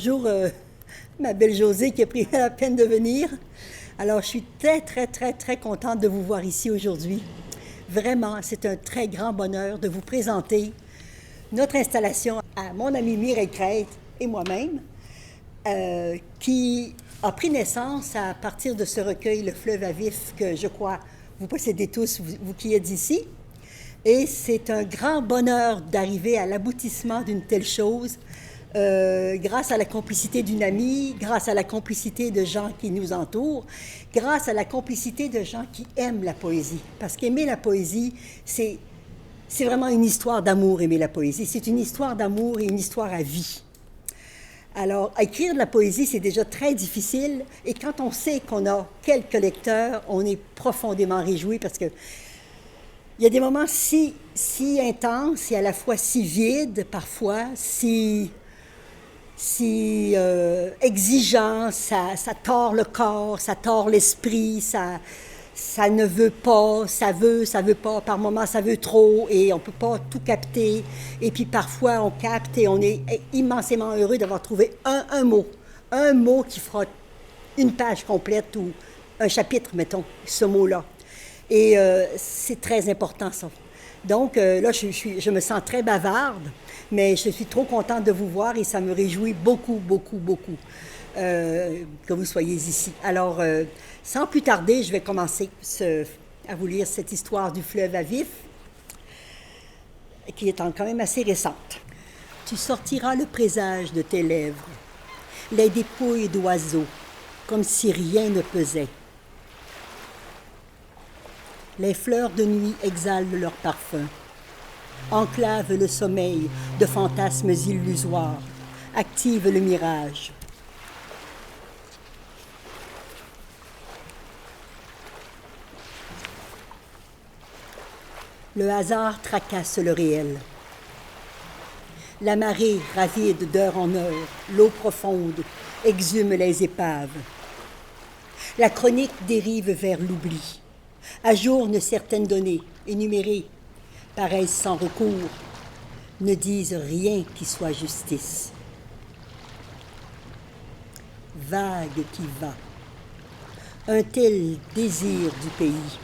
Bonjour, ma belle Josée qui a pris la peine de venir. Alors, je suis très contente de vous voir ici aujourd'hui. Vraiment, c'est un très grand bonheur de vous présenter notre installation à mon amie Mireille Crête et moi-même, qui a pris naissance à partir de ce recueil Le Fleuve à vif que je crois vous possédez tous, vous qui êtes ici. Et c'est un grand bonheur d'arriver à l'aboutissement d'une telle chose, grâce à la complicité d'une amie, grâce à la complicité de gens qui nous entourent, grâce à la complicité de gens qui aiment la poésie. Parce qu'aimer la poésie, c'est vraiment une histoire d'amour, aimer la poésie. C'est une histoire d'amour et une histoire à vie. Alors, écrire de la poésie, c'est déjà très difficile. Et quand on sait qu'on a quelques lecteurs, on est profondément réjoui parce que il y a des moments si intenses et à la fois si vides, parfois, si exigeants, ça tord le corps, ça tord l'esprit, ça ne veut pas, ça veut pas, par moments ça veut trop et on ne peut pas tout capter. Et puis parfois on capte et on est immensément heureux d'avoir trouvé un mot qui fera une page complète ou un chapitre, mettons, ce mot-là. Et c'est très important, ça. Donc, là, je me sens très bavarde, mais je suis trop contente de vous voir et ça me réjouit beaucoup que vous soyez ici. Alors, sans plus tarder, je vais commencer à vous lire cette histoire du fleuve à vif, qui est quand même assez récente. Tu sortiras le présage de tes lèvres, les dépouilles d'oiseaux, comme si rien ne pesait. Les fleurs de nuit exhalent leur parfum, enclavent le sommeil de fantasmes illusoires, activent le mirage. Le hasard tracasse le réel. La marée ravide d'heure en heure, l'eau profonde exhume les épaves. La chronique dérive vers l'oubli. Ajourne certaines données, énumérées, paraissent sans recours, ne disent rien qui soit justice. Vague qui va, un tel désir du pays,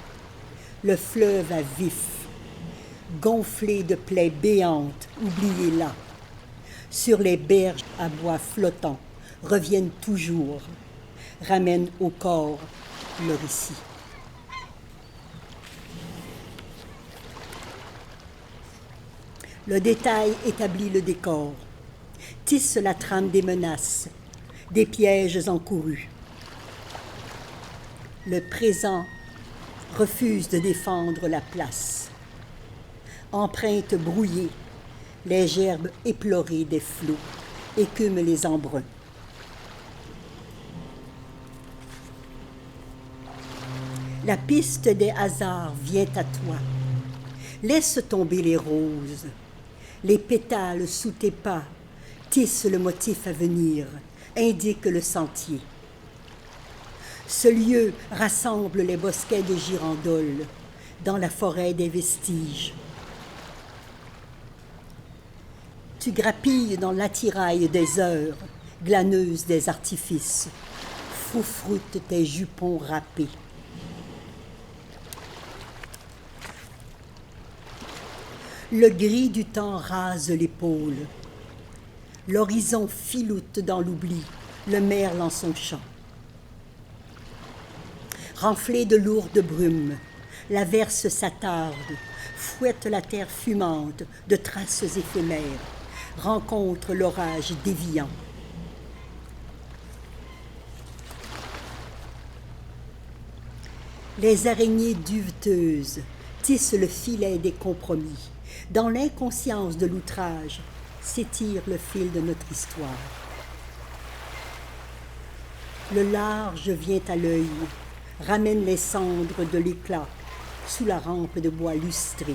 le fleuve à vif, gonflé de plaies béantes, oubliées là, sur les berges à bois flottants, reviennent toujours, ramènent au corps le récit. Le détail établit le décor, tisse la trame des menaces, des pièges encourus. Le présent refuse de défendre la place. Empreintes brouillées, les gerbes éplorées des flots écument les embruns. La piste des hasards vient à toi. Laisse tomber les roses. Les pétales sous tes pas tissent le motif à venir, indiquent le sentier. Ce lieu rassemble les bosquets de girandoles dans la forêt des vestiges. Tu grappilles dans l'attirail des heures, glaneuses des artifices, froufroutent tes jupons râpés. Le gris du temps rase l'épaule. L'horizon filoute dans l'oubli, le merle en son chant. Renflée de lourdes brumes, l'averse s'attarde, fouette la terre fumante de traces éphémères, rencontre l'orage déviant. Les araignées duveteuses tissent le filet des compromis. Dans l'inconscience de l'outrage s'étire le fil de notre histoire. Le large vient à l'œil, ramène les cendres de l'éclat sous la rampe de bois lustré.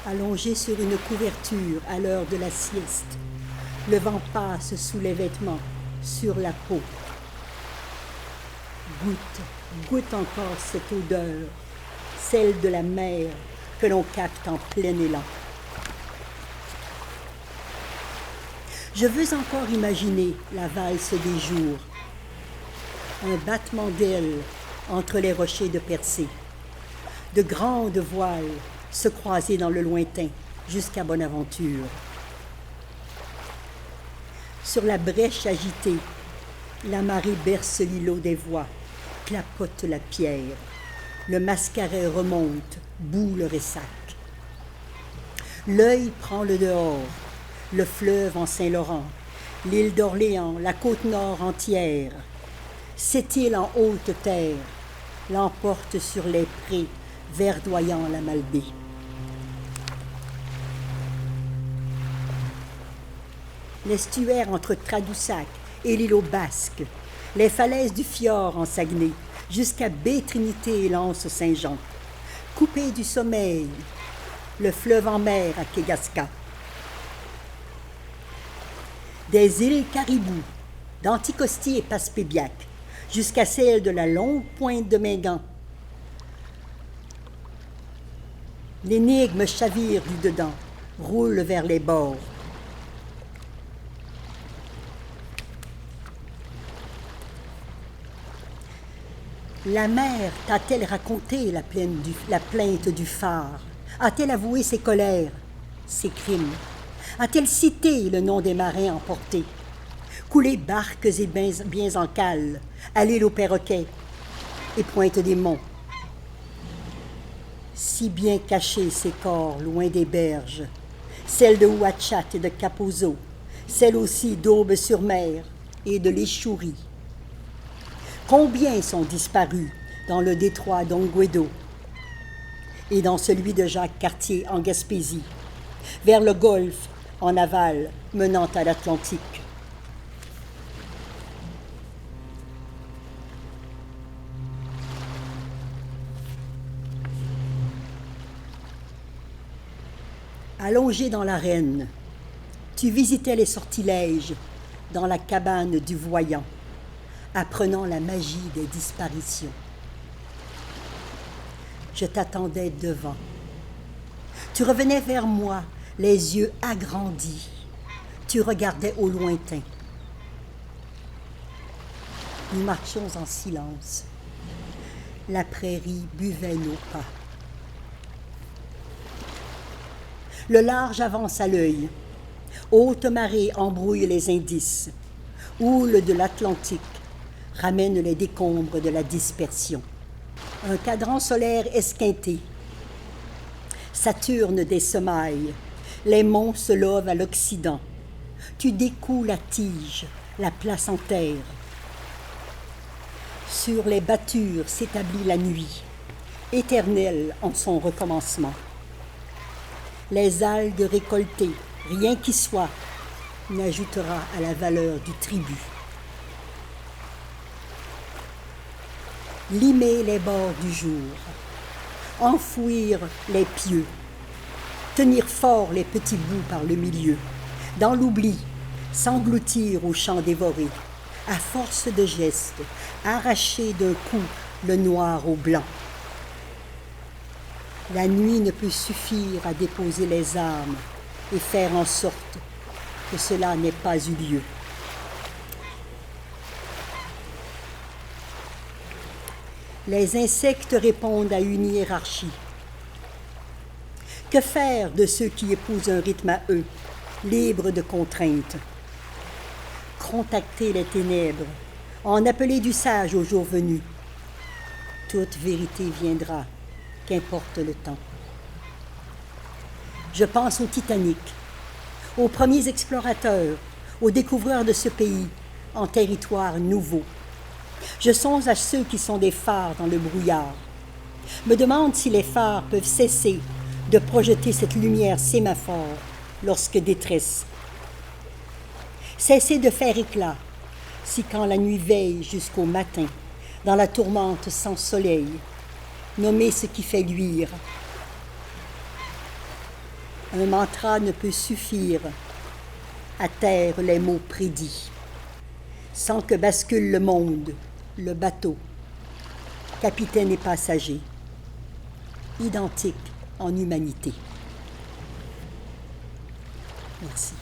Allongé sur une couverture à l'heure de la sieste, le vent passe sous les vêtements, sur la peau. goûte encore cette odeur, celle de la mer que l'on capte en plein élan. Je veux encore imaginer la valse des jours, un battement d'ailes entre les rochers de Persée, de grandes voiles se croiser dans le lointain jusqu'à Bonaventure. Sur la brèche agitée, la marée berce l'îlot des voix, clapote la pierre, le mascaret remonte, bout le ressac. L'œil prend le dehors, le fleuve en Saint-Laurent, l'île d'Orléans, la côte nord entière. Cette île en haute terre l'emporte sur les prés, verdoyant la Malbaie. L'estuaire entre Tradoussac et l'îlot Basque, les falaises du fjord en Saguenay, jusqu'à Baie-Trinité et l'Anse-Saint-Jean, coupé du sommeil, le fleuve en mer à Kegaska. Des îles Caribou, d'Anticosti et Passepébiac, jusqu'à celle de la longue pointe de Mingan. L'énigme chavire du dedans, roule vers les bords. La mer t'a-t-elle raconté la plainte du phare? A-t-elle avoué ses colères, ses crimes? A-t-elle cité le nom des marins emportés? Coulé barques et biens en cale, à l'île aux perroquets et pointe des monts. Si bien cachés ces corps loin des berges, celles de Ouachat et de Kaposo, celles aussi d'Aube-sur-Mer et de l'Échourie. Combien sont disparus dans le détroit d'Ongwedo et dans celui de Jacques-Cartier en Gaspésie, vers le golfe en aval menant à l'Atlantique. Allongé dans l'arène, tu visitais les sortilèges dans la cabane du voyant, apprenant la magie des disparitions. Je t'attendais devant. Tu revenais vers moi, les yeux agrandis. Tu regardais au lointain. Nous marchions en silence. La prairie buvait nos pas. Le large avance à l'œil. Haute marée embrouille les indices. Houle de l'Atlantique ramène les décombres de la dispersion. Un cadran solaire esquinté. Saturne des semailles. Les monts se lovent à l'Occident. Tu découds la tige, la place en terre. Sur les battures s'établit la nuit, éternelle en son recommencement. Les algues récoltées, rien qui soit, n'ajoutera à la valeur du tribut. Limer les bords du jour, enfouir les pieux, tenir fort les petits bouts par le milieu, dans l'oubli, s'engloutir au champ dévoré, à force de gestes, arracher d'un coup le noir au blanc. La nuit ne peut suffire à déposer les armes et faire en sorte que cela n'ait pas eu lieu. Les insectes répondent à une hiérarchie. Que faire de ceux qui épousent un rythme à eux, libres de contraintes? Contacter les ténèbres, en appeler du sage au jour venu. Toute vérité viendra, qu'importe le temps. Je pense au Titanic, aux premiers explorateurs, aux découvreurs de ce pays, en territoire nouveau. Je songe à ceux qui sont des phares dans le brouillard. Me demande si les phares peuvent cesser de projeter cette lumière sémaphore lorsque détresse. Cesser de faire éclat si quand la nuit veille jusqu'au matin, dans la tourmente sans soleil, nommer ce qui fait luire. Un mantra ne peut suffire à taire les mots prédits, sans que bascule le monde, le bateau, capitaine et passager, identiques en humanité. Merci.